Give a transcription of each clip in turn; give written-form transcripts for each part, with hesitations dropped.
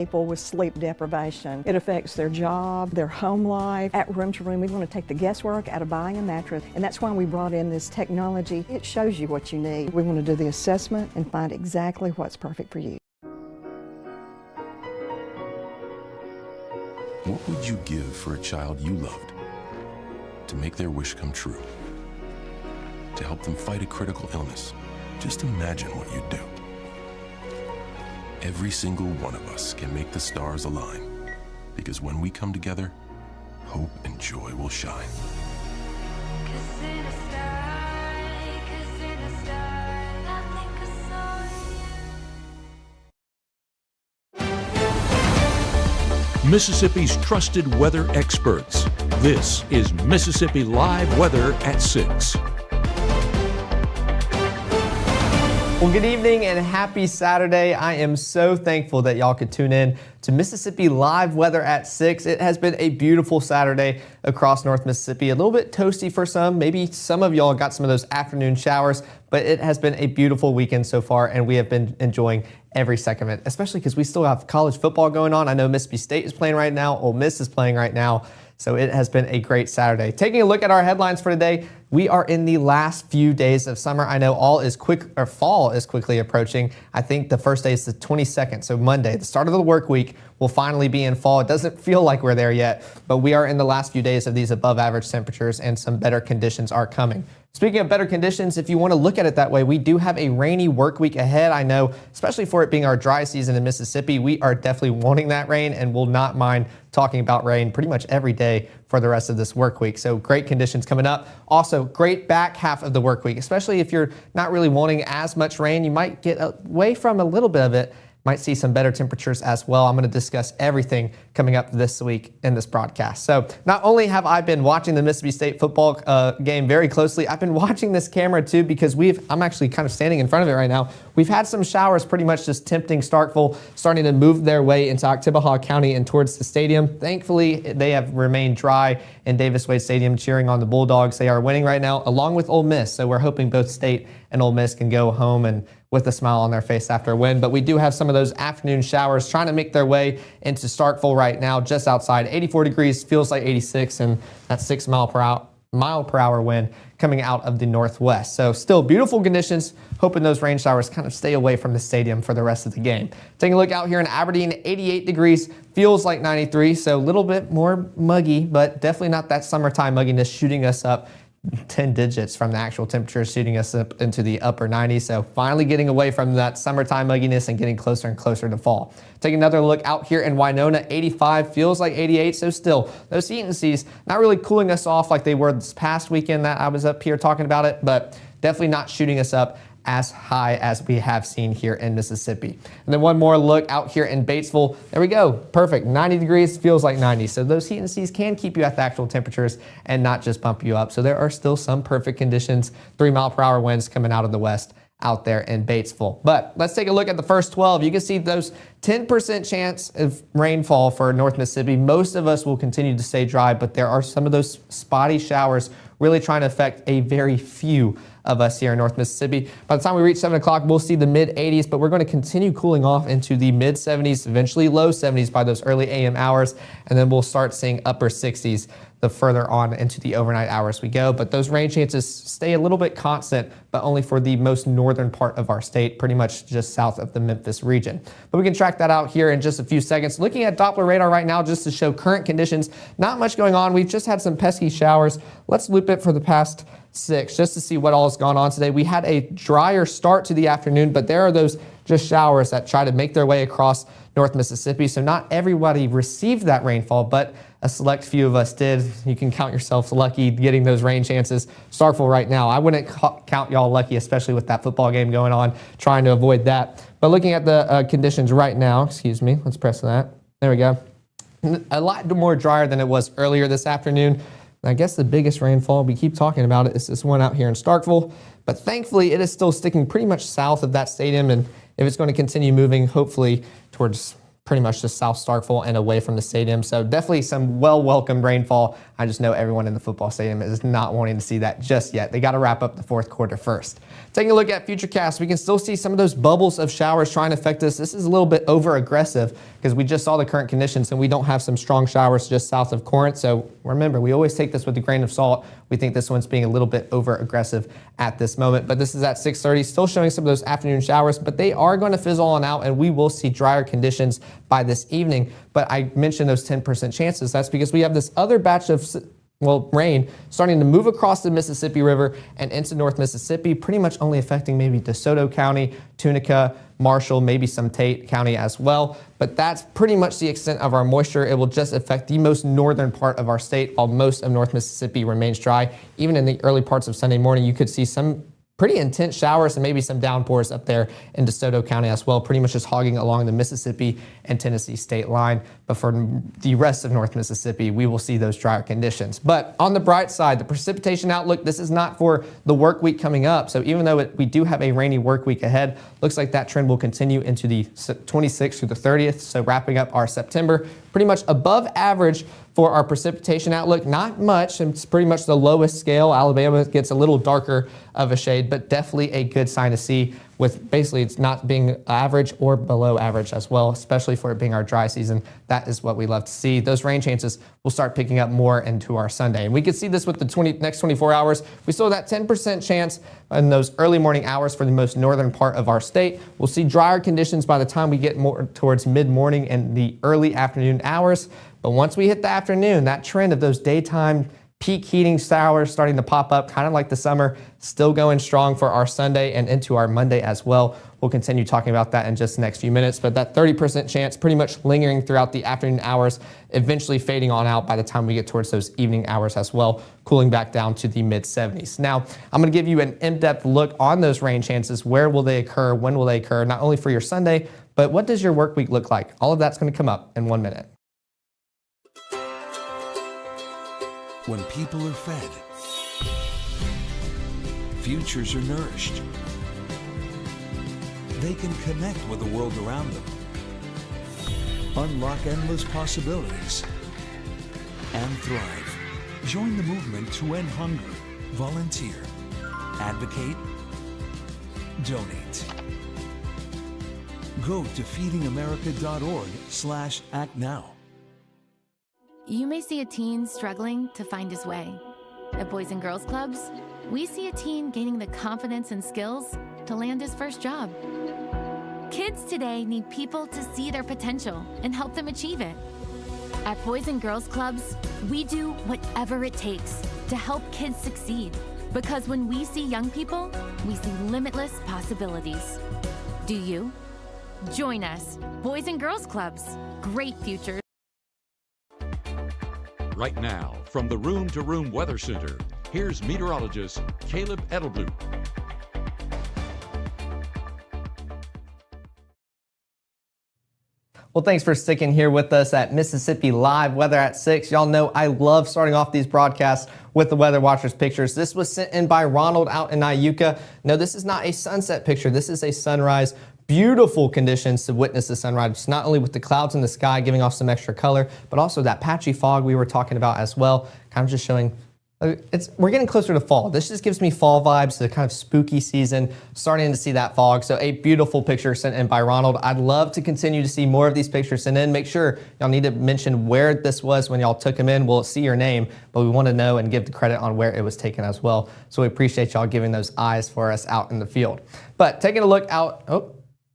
People with sleep deprivation. It affects their job, their home life. At Room to Room, we want to take the guesswork out of buying a mattress, and that's why we brought in this technology. It shows you what you need. We want to do the assessment and find exactly what's perfect for you. What would you give for a child you loved? To make their wish come true? To help them fight a critical illness? Just imagine what you'd do. Every single one of us can make the stars align, because when we come together, hope and joy will shine. Mississippi's trusted weather experts. This is Mississippi Live Weather at 6. Well, good evening and happy Saturday. I am so thankful that y'all could tune in to Mississippi Live Weather at 6. It has been a beautiful Saturday across North Mississippi. A little bit toasty for some. Maybe some of y'all got some of those afternoon showers, but it has been a beautiful weekend so far, and we have been enjoying every second of it, especially because we still have college football going on. I know Mississippi State is playing right now. Ole Miss is playing right now. So it has been a great Saturday. Taking a look at our headlines for today, we are in the last few days of summer. I know fall is quickly approaching. I think the first day is the 22nd, so Monday, the start of the work week. We'll finally be in fall. It doesn't feel like we're there yet, but we are in the last few days of these above average temperatures, and some better conditions are coming. Speaking of better conditions, if you want to look at it that way, we do have a rainy work week ahead. I know, especially for it being our dry season in Mississippi, we are definitely wanting that rain and will not mind talking about rain pretty much every day for the rest of this work week. So great conditions coming up. Also, great back half of the work week, especially if you're not really wanting as much rain. You might get away from a little bit of it. Might see some better temperatures as well. I'm going to discuss everything coming up this week in this broadcast. So not only have I been watching the Mississippi State football game very closely, I've been watching this camera too, because I'm actually kind of standing in front of it right now. We've had some showers pretty much just tempting Starkville, starting to move their way into Oktibbeha County and towards the stadium. Thankfully, they have remained dry in Davis Wade Stadium, cheering on the Bulldogs. They are winning right now, along with Ole Miss. So we're hoping both State and Ole Miss can go home and with a smile on their face after a win. But we do have some of those afternoon showers trying to make their way into Starkville right now, just outside. 84 degrees, feels like 86, and that 6 mile per hour wind coming out of the northwest. So still beautiful conditions, hoping those rain showers kind of stay away from the stadium for the rest of the game. Taking a look out here in Aberdeen, 88 degrees, feels like 93, so a little bit more muggy, but definitely not that summertime mugginess shooting us up 10 digits from the actual temperature, shooting us up into the upper 90s. So finally getting away from that summertime mugginess and getting closer and closer to fall. Taking another look out here in Winona, 85, feels like 88. So still, those heat and seas not really cooling us off like they were this past weekend that I was up here talking about it, but definitely not shooting us up as high as we have seen here in Mississippi. And then one more look out here in Batesville. There we go. Perfect. 90 degrees, feels like 90. So those heat and seas can keep you at the actual temperatures and not just bump you up. So there are still some perfect conditions. 3 mile per hour winds coming out of the west out there in Batesville. But let's take a look at the first 12. You can see those 10% chance of rainfall for North Mississippi. Most of us will continue to stay dry, but there are some of those spotty showers really trying to affect a very few of us here in North Mississippi. By the time we reach 7 o'clock, we'll see the mid 80s, but we're going to continue cooling off into the mid 70s, eventually low 70s by those early AM hours, and then we'll start seeing upper 60s the further on into the overnight hours we go. But those rain chances stay a little bit constant, but only for the most northern part of our state, pretty much just south of the Memphis region. But we can track that out here in just a few seconds. Looking at Doppler radar right now just to show current conditions, not much going on. We've just had some pesky showers. Let's loop it for the past 6 just to see what all has gone on today. We had a drier start to the afternoon, but there are those just showers that try to make their way across North Mississippi. So not everybody received that rainfall, but a select few of us did. You can count yourselves lucky getting those rain chances. Starkville right now, I wouldn't count y'all lucky, especially with that football game going on, trying to avoid that. But looking at the conditions right now, excuse me, let's press that. There we go. A lot more drier than it was earlier this afternoon. I guess the biggest rainfall, we keep talking about it, is this one out here in Starkville. But thankfully, it is still sticking pretty much south of that stadium. And if it's going to continue moving, hopefully towards pretty much just South Starkville and away from the stadium. So definitely some welcomed rainfall. I just know everyone in the football stadium is not wanting to see that just yet. They got to wrap up the fourth quarter first. Taking a look at Futurecast, we can still see some of those bubbles of showers trying to affect us. This is a little bit over aggressive because we just saw the current conditions and we don't have some strong showers just south of Corinth. So remember, we always take this with a grain of salt. We think this one's being a little bit over aggressive at this moment, but this is at 6:30, still showing some of those afternoon showers, but they are going to fizzle on out and we will see drier conditions by this evening. But I mentioned those 10% chances. That's because we have this other batch of rain starting to move across the Mississippi River and into North Mississippi, pretty much only affecting maybe DeSoto County, Tunica, Marshall, maybe some Tate County as well. But that's pretty much the extent of our moisture. It will just affect the most northern part of our state, while most of North Mississippi remains dry. Even in the early parts of Sunday morning, you could see some pretty intense showers and maybe some downpours up there in DeSoto County as well, pretty much just hogging along the Mississippi and Tennessee state line. But for the rest of North Mississippi, we will see those drier conditions. But on the bright side, the precipitation outlook, this is not for the work week coming up. So even though we do have a rainy work week ahead, looks like that trend will continue into the 26th through the 30th. So wrapping up our September, pretty much above average for our precipitation outlook. Not much, it's pretty much the lowest scale. Alabama gets a little darker of a shade, but definitely a good sign to see, with basically it's not being average or below average as well, especially for it being our dry season. That is what we love to see. Those rain chances will start picking up more into our Sunday. And we could see this with the next 24 hours. We saw that 10% chance in those early morning hours for the most northern part of our state. We'll see drier conditions by the time we get more towards mid-morning and the early afternoon hours. But once we hit the afternoon, that trend of those daytime peak heating showers starting to pop up, kind of like the summer, still going strong for our Sunday and into our Monday as well. We'll continue talking about that in just the next few minutes, but that 30% chance pretty much lingering throughout the afternoon hours, eventually fading on out by the time we get towards those evening hours as well, cooling back down to the mid-70s. Now, I'm going to give you an in-depth look on those rain chances. Where will they occur? When will they occur? Not only for your Sunday, but what does your work week look like? All of that's going to come up in 1 minute. When people are fed, futures are nourished. They can connect with the world around them, unlock endless possibilities, and thrive. Join the movement to end hunger. Volunteer. Advocate. Donate. Go to feedingamerica.org/act now. You may see a teen struggling to find his way. At Boys and Girls Clubs, we see a teen gaining the confidence and skills to land his first job. Kids today need people to see their potential and help them achieve it. At Boys and Girls Clubs, we do whatever it takes to help kids succeed. Because when we see young people, we see limitless possibilities. Do you? Join us, Boys and Girls Clubs. Great futures. Right now, from the Room to Room Weather Center, here's meteorologist Caleb Edelblut. Well, thanks for sticking here with us at Mississippi Live Weather at 6. Y'all know I love starting off these broadcasts with the Weather Watchers pictures. This was sent in by Ronald out in Iuka. No, this is not a sunset picture. This is a sunrise. Beautiful conditions to witness the sunrise, not only with the clouds in the sky giving off some extra color, but also that patchy fog we were talking about as well, kind of just showing we're getting closer to fall. This just gives me fall vibes, the kind of spooky season, starting to see that fog. So a beautiful picture sent in by Ronald. I'd love to continue to see more of these pictures sent in. Make sure y'all need to mention where this was when y'all took them in. We'll see your name, but we want to know and give the credit on where it was taken as well. So we appreciate y'all giving those eyes for us out in the field. But taking a look out,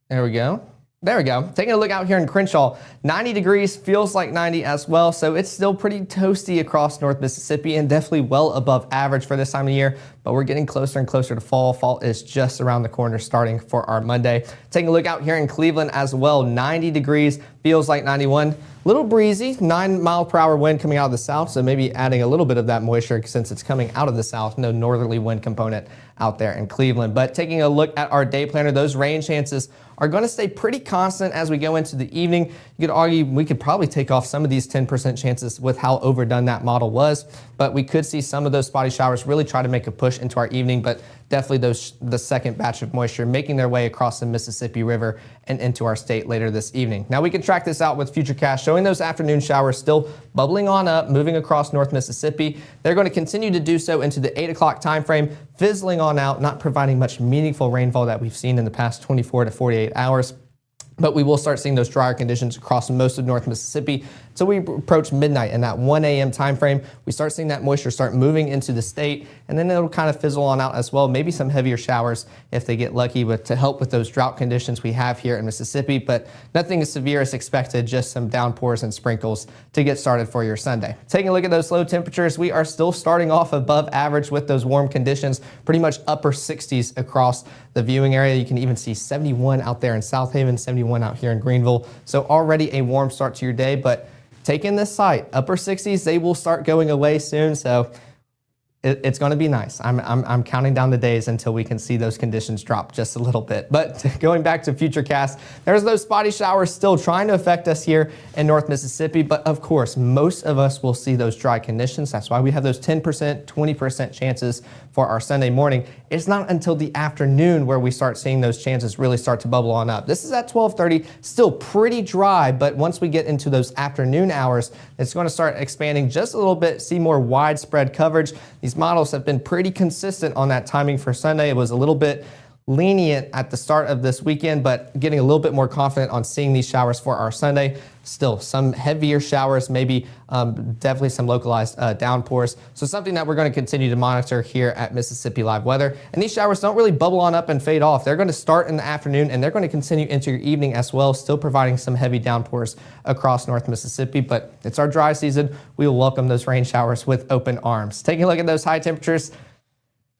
there we go. There we go. Taking a look out here in Crenshaw, 90 degrees, feels like 90 as well. So it's still pretty toasty across North Mississippi and definitely well above average for this time of year. But we're getting closer and closer to fall. Fall is just around the corner starting for our Monday. Taking a look out here in Cleveland as well, 90 degrees, feels like 91. Little breezy, 9-mile-per-hour wind coming out of the south, so maybe adding a little bit of that moisture since it's coming out of the south. No northerly wind component out there in Cleveland. But taking a look at our day planner, those rain chances are going to stay pretty constant as we go into the evening. You could argue we could probably take off some of these 10% chances with how overdone that model was, but we could see some of those spotty showers really try to make a push into our evening, but definitely the second batch of moisture making their way across the Mississippi River and into our state later this evening. Now we can track this out with Futurecast showing those afternoon showers still bubbling on up, moving across North Mississippi. They're going to continue to do so into the 8 o'clock time frame, fizzling on out, not providing much meaningful rainfall that we've seen in the past 24 to 48 hours. But we will start seeing those drier conditions across most of North Mississippi. So we approach midnight in that 1 a.m. time frame. We start seeing that moisture start moving into the state, and then it'll kind of fizzle on out as well. Maybe some heavier showers if they get lucky, but to help with those drought conditions we have here in Mississippi. But nothing as severe as expected, just some downpours and sprinkles to get started for your Sunday. Taking a look at those low temperatures, we are still starting off above average with those warm conditions, pretty much upper 60s across the viewing area. You can even see 71 out there in South Haven, 71 out here in Greenville. So already a warm start to your day, but take in this site, upper 60s, they will start going away soon. So it's going to be nice. I'm counting down the days until we can see those conditions drop just a little bit. But going back to Futurecast, there's those spotty showers still trying to affect us here in North Mississippi. But of course, most of us will see those dry conditions. That's why we have those 10%, 20% chances for our Sunday morning. It's not until the afternoon where we start seeing those chances really start to bubble on up. This is at 12:30, still pretty dry, but once we get into those afternoon hours, it's going to start expanding just a little bit, see more widespread coverage. These models have been pretty consistent on that timing for Sunday. It was a little bit lenient at the start of this weekend, but getting a little bit more confident on seeing these showers for our Sunday. Still some heavier showers, maybe definitely some localized downpours. So something that we're going to continue to monitor here at Mississippi Live Weather. And these showers don't really bubble on up and fade off. They're going to start in the afternoon and they're going to continue into your evening as well, still providing some heavy downpours across North Mississippi. But it's our dry season. We will welcome those rain showers with open arms. Taking a look at those high temperatures,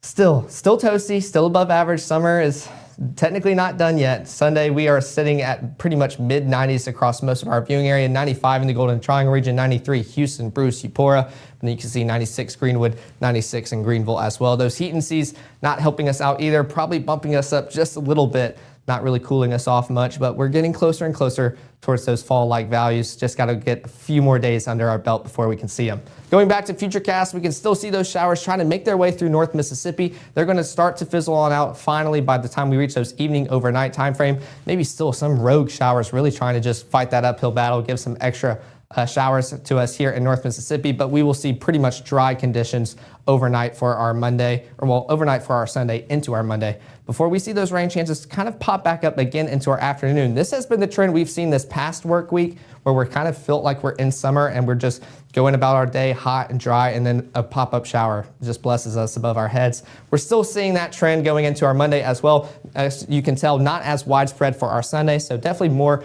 still toasty, still above average. Summer is technically not done yet. Sunday, we are sitting at pretty much mid 90s across most of our viewing area, 95 in the Golden Triangle region, 93 Houston, Bruce, Eupora, and then you can see 96 Greenwood, 96 in Greenville as well. Those heat and seas not helping us out either, probably bumping us up just a little bit, not really cooling us off much, but we're getting closer and closer towards those fall-like values. Just got to get a few more days under our belt before we can see them. Going back to Futurecast, we can still see those showers trying to make their way through North Mississippi. They're going to start to fizzle on out finally by the time we reach those evening overnight time frame. Maybe still some rogue showers really trying to just fight that uphill battle, give some extra showers to us here in North Mississippi, but we will see pretty much dry conditions overnight for our Monday, or well, overnight for our Sunday into our Monday, before we see those rain chances kind of pop back up again into our afternoon. This has been the trend we've seen this past work week, where we're kind of felt like we're in summer and we're just going about our day hot and dry, and then a pop-up shower just blesses us above our heads. We're still seeing that trend going into our Monday as well. As you can tell, not as widespread for our Sunday, so definitely more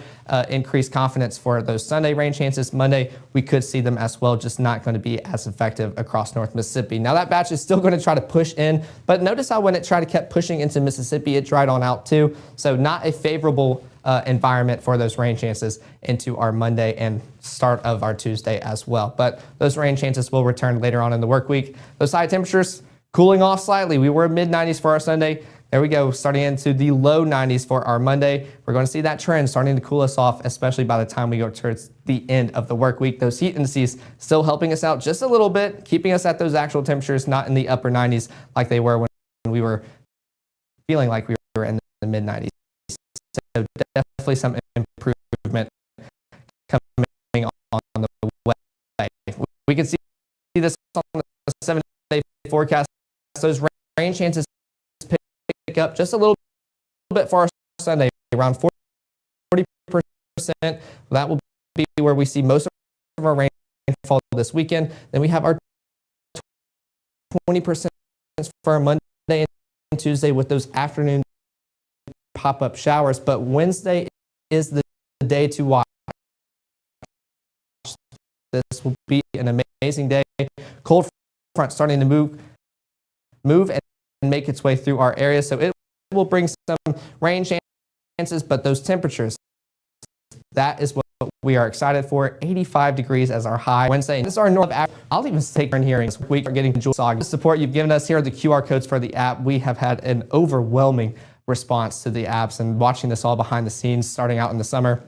increased confidence for those Sunday rain chances. Monday, we could see them as well, just not going to be as effective across North Mississippi. Now that batch is still going to try to push in, but notice how when it tried to kept pushing into Mississippi, it dried on out too. So not a favorable environment for those rain chances into our Monday and start of our Tuesday as well. But those rain chances will return later on in the work week. Those high temperatures cooling off slightly. We were mid 90s for our Sunday. There we go, starting into the low 90s for our Monday. We're going to see that trend starting to cool us off, especially by the time we go towards the end of the work week. Those heat indices still helping us out just a little bit, keeping us at those actual temperatures, not in the upper 90s like they were when we were feeling like we were in the mid 90s. So definitely some improvement coming on the way. We can see this on the 7-day forecast. Those rain chances pick up just a little bit for our Sunday, around 40%. That will be where we see most of our rainfall this weekend. Then we have our 20% for our Monday and Tuesday with those afternoon pop-up showers, but Wednesday is the day to watch. This will be an amazing day. Cold front starting to move and make its way through our area, so it will bring some rain chances, but those temperatures, that is what we are excited for. 85 degrees as our high Wednesday. This is our north app. I'll even take in hearings. We are getting the support you've given us. Here are the QR codes for the app. We have had an overwhelming response to the apps, and watching this all behind the scenes starting out in the summer.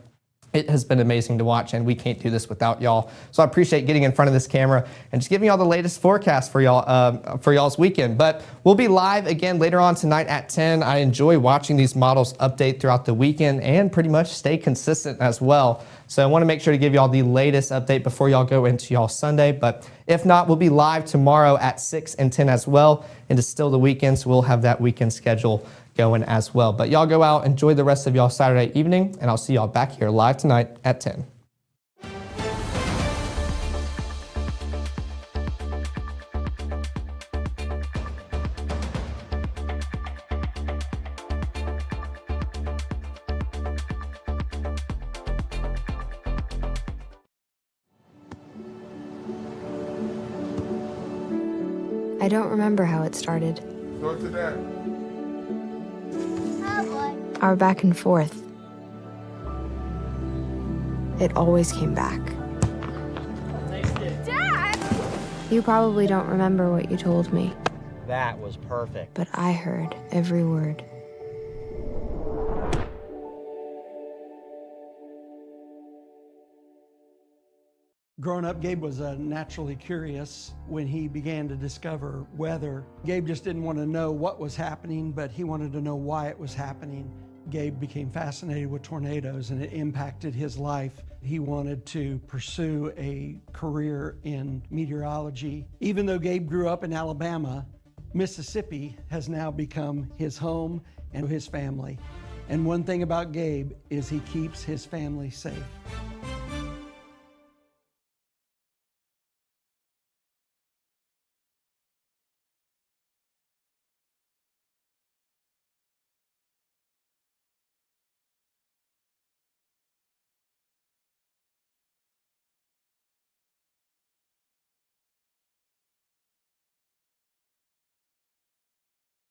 It has been amazing to watch, and we can't do this without y'all. So I appreciate getting in front of this camera and just giving y'all the latest forecast for y'all for y'all's weekend. But we'll be live again later on tonight at 10. I enjoy watching these models update throughout the weekend and pretty much stay consistent as well. So I want to make sure to give y'all the latest update before y'all go into y'all Sunday. But if not, we'll be live tomorrow at 6 and 10 as well. And it's still the weekend, so we'll have that weekend schedule going as well. But y'all go out, enjoy the rest of y'all Saturday evening, and I'll see y'all back here live tonight at 10. I don't remember how it started. Go to that. Our back and forth. It always came back. Dad! You probably don't remember what you told me, That was perfect. but I heard every word. Growing up, Gabe was naturally curious. When he began to discover weather, Gabe just didn't want to know what was happening, but he wanted to know why it was happening. Gabe became fascinated with tornadoes, and it impacted his life. He wanted to pursue a career in meteorology. Even though Gabe grew up in Alabama, Mississippi has now become his home and his family. And one thing about Gabe is he keeps his family safe.